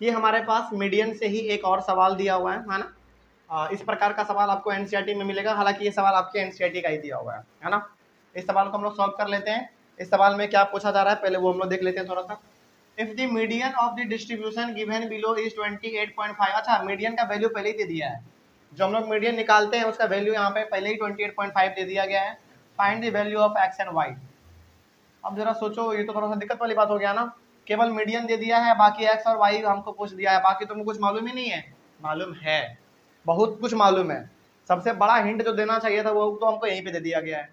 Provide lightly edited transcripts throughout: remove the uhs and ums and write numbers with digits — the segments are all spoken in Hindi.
ये हमारे पास मीडियन से ही एक और सवाल दिया हुआ है ना। इस प्रकार का सवाल आपको एनसीईआरटी में मिलेगा, हालांकि ये सवाल आपके एनसीईआरटी का ही दिया हुआ है ना। इस सवाल को हम लोग सॉल्व कर लेते हैं। इस सवाल में क्या पूछा जा रहा है पहले वो हम लोग देख लेते हैं थोड़ा सा। If the median of the distribution given below is 28.5। अच्छा, मीडियन का वैल्यू पहले ही दे दिया है, जो हम लोग मीडियन निकालते हैं उसका वैल्यू यहाँ पे पहले ही 28.5 दे दिया गया है। Find the value of x and y. अब जरा सोचो, ये तो थोड़ा सा दिक्कत वाली बात हो गया ना, केवल मीडियन दे दिया है, बाकी एक्स और वाई हमको पूछ दिया है, बाकी तुमको कुछ मालूम ही नहीं है। मालूम है, बहुत कुछ मालूम है। सबसे बड़ा हिंट जो देना चाहिए था वो तो हमको यहीं पे दे दिया गया है।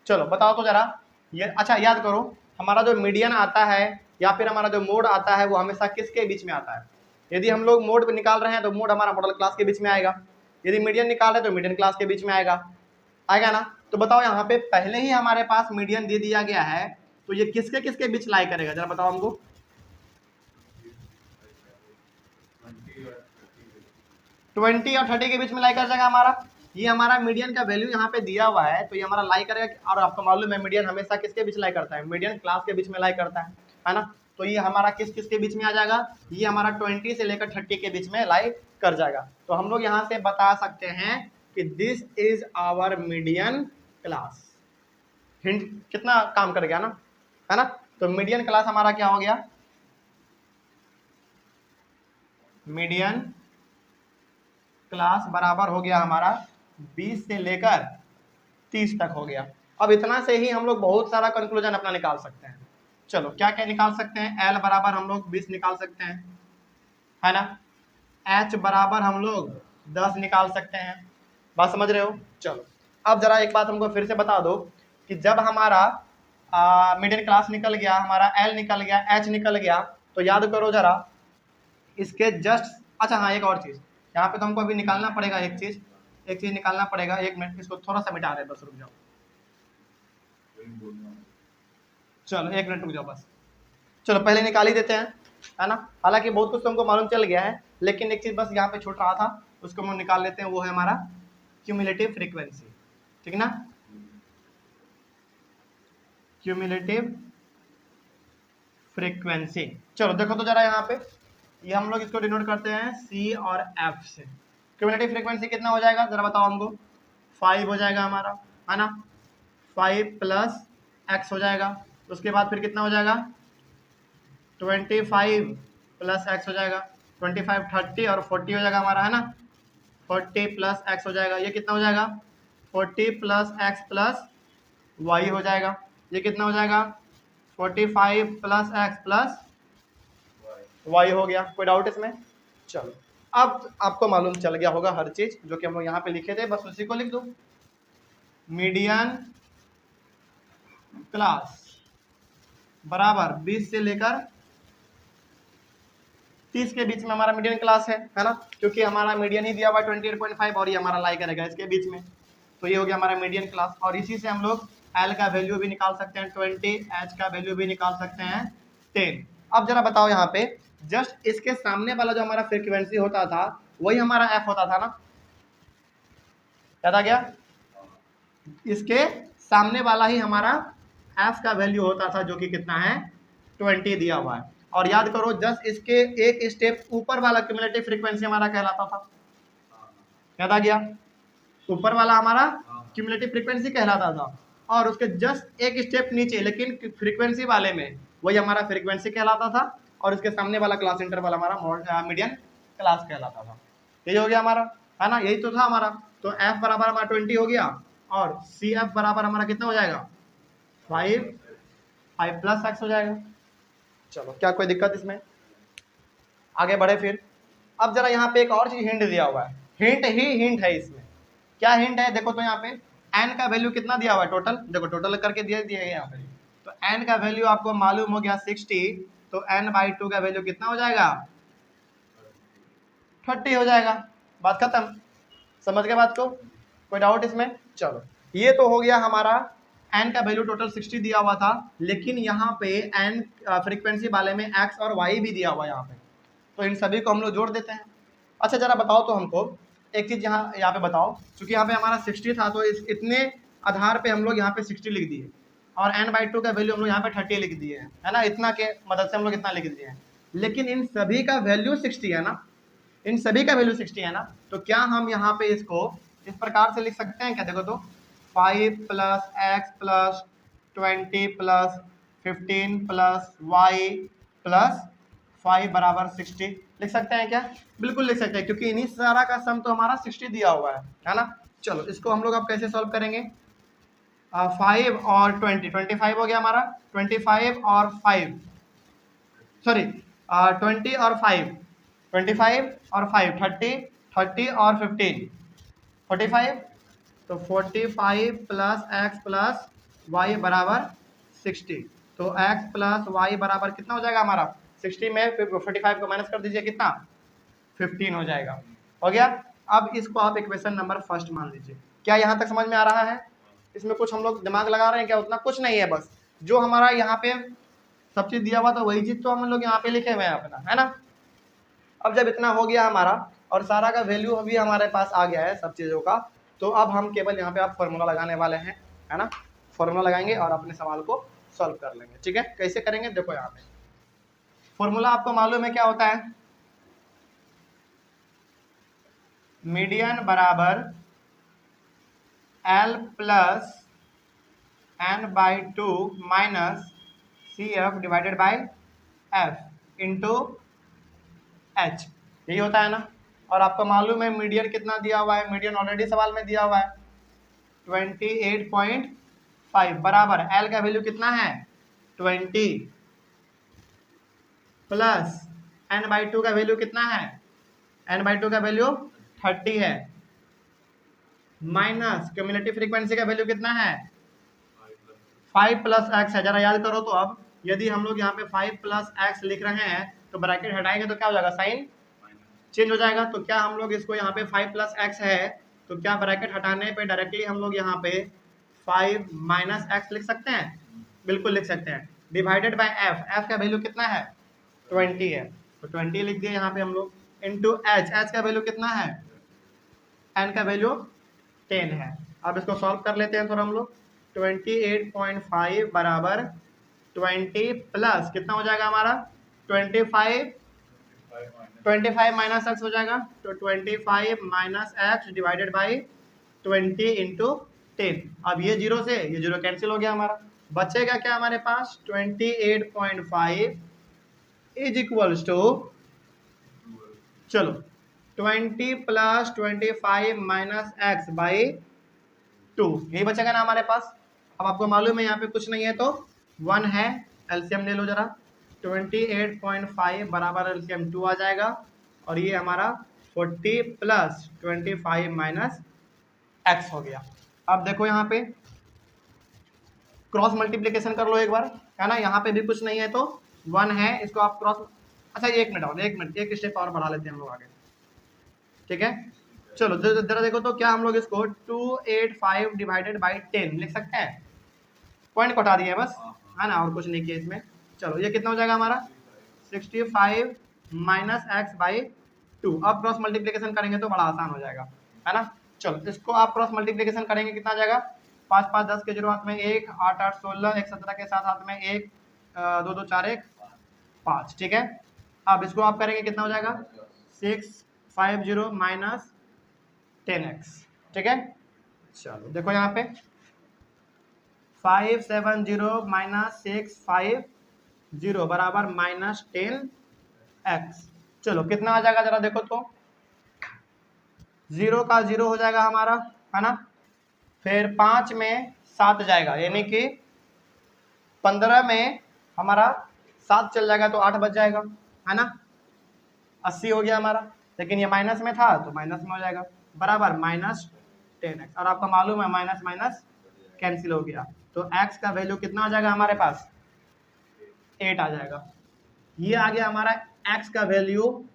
चलो बताओ तो जरा ये। अच्छा याद करो, हमारा जो मीडियन आता है या फिर हमारा जो मोड आता है वो हमेशा किसके बीच में आता है? यदि हम लोग मोड निकाल रहे हैं तो मोड हमारा मॉडल क्लास के बीच में आएगा, यदि मीडियन निकाल रहे हैं तो मीडियन क्लास के बीच में आएगा ना। तो बताओ यहाँ पे पहले ही हमारे पास मीडियन दे दिया गया है, तो ये किसके किसके बीच लाई करेगा जरा बताओ हमको। 20 और 30 के बीच में लाई कर जाएगा हमारा। ये हमारा मीडियन का वैल्यू यहाँ पे दिया हुआ है, तो ये हमारा लाई करेगा। और आपको मालूम है मीडियन हमेशा किसके बीच लाई करता है? मीडियन क्लास के बीच में लाई करता है ना। तो ये हमारा किस किस के बीच में आ जाएगा? ये हमारा 20 से लेकर 30 के बीच में लाई कर जाएगा। तो हम लोग यहाँ से बता सकते हैं कि this is our median class. Hint कितना काम कर गया ना, है ना। तो मीडियन क्लास हमारा क्या हो गया? मीडियन क्लास बराबर हो गया हमारा 20 से लेकर 30 तक हो गया। अब इतना से ही हम लोग बहुत सारा कंक्लूजन अपना निकाल सकते हैं। चलो क्या क्या निकाल सकते हैं? एल बराबर हम लोग 20 निकाल सकते हैं, है ना। एच बराबर हम लोग 10 निकाल सकते हैं। बात समझ रहे हो? चलो अब जरा एक बात हमको फिर से बता दो कि जब हमारा मिडिल क्लास निकल गया, हमारा एल निकल गया, एच निकल गया, तो याद करो जरा इसके जस्ट। अच्छा हाँ, एक और चीज़ यहाँ पे तो हमको अभी निकालना पड़ेगा, एक चीज़ निकालना पड़ेगा। 1 मिनट, इसको थोड़ा सा मिटा रहे, बस रुक जाओ। चलो 1 मिनट रुक जाओ बस। चलो पहले निकाल ही देते हैं, है ना। हालांकि बहुत कुछ तुमको मालूम चल गया है, लेकिन एक चीज़ बस यहाँ पे छूट रहा था, उसको हम निकाल लेते हैं। वो है हमारा क्यूमुलेटिव फ्रीक्वेंसी, ठीक ना। Cumulative frequency. चलो देखो तो जरा यहाँ पे, ये हम लोग इसको डिनोट करते हैं सी और एफ से। क्यूमुलेटिव फ्रीक्वेंसी कितना हो जाएगा जरा बताओ हमको? 5 हो जाएगा हमारा, है ना। 5 प्लस एक्स हो जाएगा, उसके बाद फिर कितना हो जाएगा? 25 प्लस एक्स हो जाएगा। 25 30 और 40 हो जाएगा हमारा, है ना। 40 प्लस एक्स हो जाएगा, ये कितना हो जाएगा? 40 प्लस एक्स प्लस वाई हो जाएगा, ये कितना हो जाएगा? 45 प्लस एक्स प्लस वाई हो गया। कोई डाउट इसमें? चलो अब आपको मालूम चल गया होगा हर चीज जो कि हम लोग यहाँ पे लिखे थे, बस उसी को लिख दो। मीडियन क्लास बराबर 20 से लेकर 30 के बीच में हमारा मीडियन क्लास है ना। क्योंकि हमारा मीडियन ही दिया हुआ 28.5 और ये हमारा लाई करेगा इसके बीच में, तो ये हो गया हमारा मीडियन क्लास। और इसी से हम लोग एल का वैल्यू भी निकाल सकते हैं 20, एच का वैल्यू भी निकाल सकते हैं 10। अब जरा बताओ यहाँ पे, जस्ट इसके सामने वाला जो हमारा फ्रीक्वेंसी होता था वही हमारा एफ होता था ना, याद आ गया? इसके सामने वाला ही हमारा एफ का वैल्यू होता था, जो कि कितना है? 20 दिया हुआ है। और याद करो जस्ट इसके एक स्टेप ऊपर वाला क्यूमुलेटिव फ्रीक्वेंसी हमारा कहलाता था, याद आ गया? ऊपर वाला हमारा क्यूमुलेटिव फ्रीक्वेंसी कहलाता था, और उसके जस्ट एक स्टेप नीचे लेकिन फ्रीक्वेंसी वाले में वही हमारा फ्रीक्वेंसी कहलाता था, और उसके सामने वाला क्लास इंटरवल हमारा मीडियन क्लास कहलाता था। यही हो गया हमारा, है ना। यही तो था हमारा। तो एफ बराबर हमारा 20 हो गया, और सी एफ बराबर हमारा कितना हो जाएगा? 5 प्लस एक्स हो जाएगा। चलो क्या कोई दिक्कत इसमें? आगे बढ़े फिर। अब जरा यहाँ पे एक और चीज हिंट दिया हुआ है, हिंट ही हिंट है इसमें। क्या हिंट है? देखो तो यहाँ पे एन का वैल्यू कितना दिया हुआ है टोटल, देखो टोटल करके दिया है यहाँ पे। तो एन का वैल्यू आपको मालूम हो गया 60, तो n/2 का वैल्यू कितना हो जाएगा? 30 हो जाएगा। बात खत्म, समझ गए बात को? कोई डाउट इसमें? चलो ये तो हो गया हमारा एन का वैल्यू टोटल 60 दिया हुआ था, लेकिन यहाँ पे एन फ्रीक्वेंसी वाले में एक्स और वाई भी दिया हुआ है यहाँ पे, तो इन सभी को हम लोग जोड़ देते हैं। अच्छा जरा बताओ तो हमको एक चीज़, यहाँ पे बताओ, क्योंकि यहाँ पे हमारा 60 था तो इतने आधार पे हम लोग यहाँ पे 60 लिख दिए, और n/2 का वैल्यू हम लोग यहाँ पे 30 लिख दिए हैं, है ना। इतना के मदद से हम लोग इतना लिख दिए हैं। लेकिन इन सभी का वैल्यू 60 है ना, इन सभी का वैल्यू 60 है ना, तो क्या हम यहाँ पे इसको इस प्रकार से लिख सकते हैं क्या? देखो तो 5 plus x plus 20 plus 15 plus y plus 5 बराबर 60 लिख सकते हैं क्या? बिल्कुल लिख सकते हैं, क्योंकि इन्हीं सारा का सम तो हमारा 60 दिया हुआ है ना। चलो इसको हम लोग अब कैसे सॉल्व करेंगे? 5 और 25 हो गया हमारा, 25 और 5 सॉरी 20 और 5 25 और 5 30 30 और 15 45, तो 45 प्लस एक्स प्लस वाई बराबर 60। तो एक्स प्लस वाई बराबर कितना हो जाएगा हमारा? 60 में 45 को माइनस कर दीजिए, कितना? 15 हो जाएगा। हो गया। अब इसको आप इक्वेशन नंबर फर्स्ट मान लीजिए। क्या यहाँ तक समझ में आ रहा है? इसमें कुछ हम लोग दिमाग लगा रहे हैं क्या? उतना कुछ नहीं है, बस जो हमारा यहाँ पे सब चीज दिया हुआ था वही चीज तो हम लोग यहाँ पे लिखे हुए हैं अपना, है ना। अब जब इतना हो गया हमारा और सारा का वैल्यू अभी हमारे पास आ गया है सब चीज़ों का, तो अब हम केवल यहाँ पे आप फॉर्मूला लगाने वाले हैं, है ना। फॉर्मूला लगाएंगे और अपने सवाल को सॉल्व कर लेंगे। ठीक है, कैसे करेंगे? देखो यहाँ पे फॉर्मूला आपको मालूम है क्या होता है? मीडियन बराबर L plus n/2 minus CF divided by F into H, यही होता है ना। और आपको मालूम है मीडियन कितना दिया हुआ है? मीडियन ऑलरेडी सवाल में दिया हुआ है 28.5 बराबर L का वैल्यू कितना है? 20 प्लस n/2 का वैल्यू कितना है? n/2 का वैल्यू 30 है, माइनस क्यूमुलेटिव फ्रीक्वेंसी का वैल्यू कितना है? 5 प्लस एक्स है। जरा याद करो तो, अब यदि हम लोग यहाँ पे 5 प्लस एक्स लिख रहे हैं तो ब्रैकेट हटाएंगे तो क्या हो जाएगा? साइन चेंज हो जाएगा। तो क्या हम लोग इसको यहाँ पे 5 प्लस एक्स है तो क्या ब्रैकेट हटाने पे डायरेक्टली हम लोग यहाँ पे 5 माइनस एक्स लिख सकते हैं? बिल्कुल लिख सकते हैं। डिवाइडेड बाय एफ, एफ का वैल्यू कितना है? 20 है, तो 20 लिख दिए यहाँ पे हम लोग, इंटू एच, एच का वैल्यू कितना है? एन का वैल्यू 10 है। अब इसको सॉल्व कर लेते हैं थोड़ा हम लोग। 28.5 बराबर 20 प्लस कितना हो जाएगा हमारा? 25 माइनस एक्स हो जाएगा, तो 25 minus x divided by 20 into 10। अब ये जीरो से ये जीरो कैंसिल हो गया हमारा, बचेगा क्या हमारे पास? 28.5 इज इक्वल्स टू, चलो 20 प्लस 25 माइनस एक्स बाई 2, यही बचेगा ना हमारे पास। अब आपको मालूम है यहाँ पे कुछ नहीं है तो 1 है, एलसीएम ले लो जरा। 28.5 बराबर एलसीएम 2 आ जाएगा, और ये हमारा 40 प्लस 25 माइनस एक्स हो गया। अब देखो यहाँ पे क्रॉस मल्टीप्लिकेशन कर लो एक बार, है ना। यहाँ पे भी कुछ नहीं है तो 1 है, इसको आप क्रॉस, अच्छा एक मिनट और, एक स्टेप और बढ़ा लेते हैं हम लोग आगे। ठीक है, चलो जरा देखो तो क्या हम लोग इसको 285 डिवाइडेड बाई 10 लिख सकते हैं? पॉइंट को हटा दिए बस, है ना, और कुछ नहीं किया इसमें। चलो ये कितना हो जाएगा हमारा? 65 माइनस एक्स बाई 2। अब क्रॉस मल्टीप्लिकेशन करेंगे तो बड़ा आसान हो जाएगा, है ना। चलो इसको आप क्रॉस मल्टीप्लिकेशन करेंगे, कितना आ जाएगा? 5 5 10 के 0 हाथ में 1, 8 8 16, 1 17 के साथ हाथ में 1, 2 2 4 1 5। ठीक है, अब इसको आप करेंगे कितना हो जाएगा? 650 माइनस 10x। ठीक है, चलो देखो यहाँ पे 570 माइनस 650 बराबर माइनस 10x। चलो कितना आ जाएगा जरा देखो तो, 0 का 0 हो जाएगा हमारा, है ना। फिर 5 में 7 जाएगा, यानी कि 15 में हमारा 7 चल जाएगा तो 8 बच जाएगा, है ना। 80 हो गया हमारा, लेकिन ये माइनस में था तो माइनस में हो जाएगा, बराबर माइनस 10x। और आपका मालूम है माइनस माइनस कैंसिल हो गया, तो x का वैल्यू कितना आ जाएगा हमारे पास? 8 आ जाएगा। ये आ गया हमारा x का वैल्यू।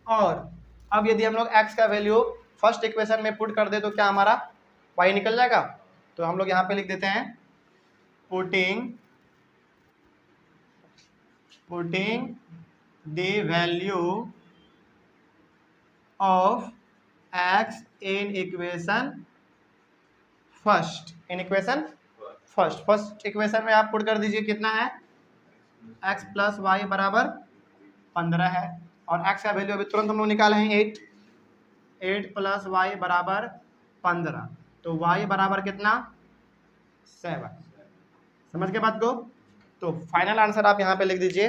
और अब यदि हम लोग x का वैल्यू फर्स्ट इक्वेशन में पुट कर दे तो क्या हमारा y निकल जाएगा? तो हम लोग यहाँ पे लिख देते हैं putting the value of x in equation first. First equation में आप पुट कर दीजिए, कितना है? x प्लस वाई बराबर 15 है, और x का वैल्यू अभी तुरंत हम लोग निकाले हैं 8 प्लस वाई बराबर 15, तो y बराबर कितना 7। समझ के बात को? तो फाइनल आंसर आप यहाँ पे लिख दीजिए,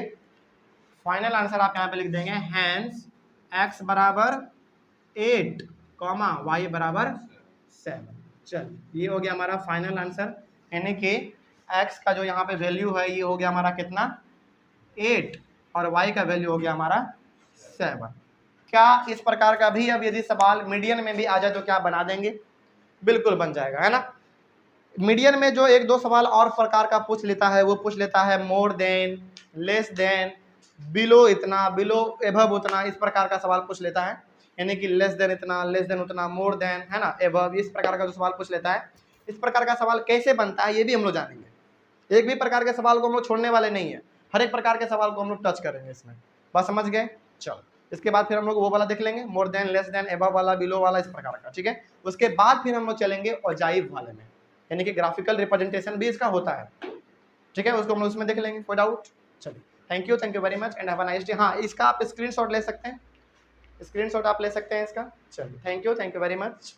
फाइनल आंसर आप यहाँ पे लिख देंगे हैंस x बराबर 8 कॉमा y बराबर 7। चल ये हो गया हमारा फाइनल आंसर, यानी कि x का जो यहाँ पे वैल्यू है ये हो गया हमारा कितना 8 और y का वैल्यू हो गया हमारा 7। क्या इस प्रकार का भी अब यदि सवाल मीडियन में भी आ जाए तो क्या बना देंगे? बिल्कुल बन जाएगा, है ना। मीडियन में जो एक दो सवाल और प्रकार का पूछ लेता है, वो पूछ लेता है more than, less than, below इतना, बिलो एभव उतना, इस प्रकार का सवाल पूछ लेता है, यानी कि लेस देन इतना, लेस देन उतना, मोर देन, है ना, एभव, इस प्रकार का जो सवाल पूछ लेता है। इस प्रकार का सवाल कैसे बनता है ये भी हम लोग जानेंगे। एक भी प्रकार के सवाल को हम लोग छोड़ने वाले नहीं है, हर एक प्रकार के सवाल को हम लोग टच करेंगे इसमें। बात समझ गए? चलो इसके बाद फिर हम लोग वो वाला देख लेंगे, more than, less than, above वाला, बिलो वाला, इस प्रकार का, ठीक है। उसके बाद फिर हम लोग चलेंगे ऑजाइव वाले में, यानी कि ग्राफिकल रिप्रेजेंटेशन भी इसका होता है, ठीक है, उसको हम लोग उसमें देख लेंगे, कोई डाउट? चलिए thank you very much and have a nice day. हाँ इसका आप स्क्रीनशॉट ले सकते हैं, स्क्रीनशॉट आप ले सकते हैं इसका। चलिए थैंक यू वेरी मच।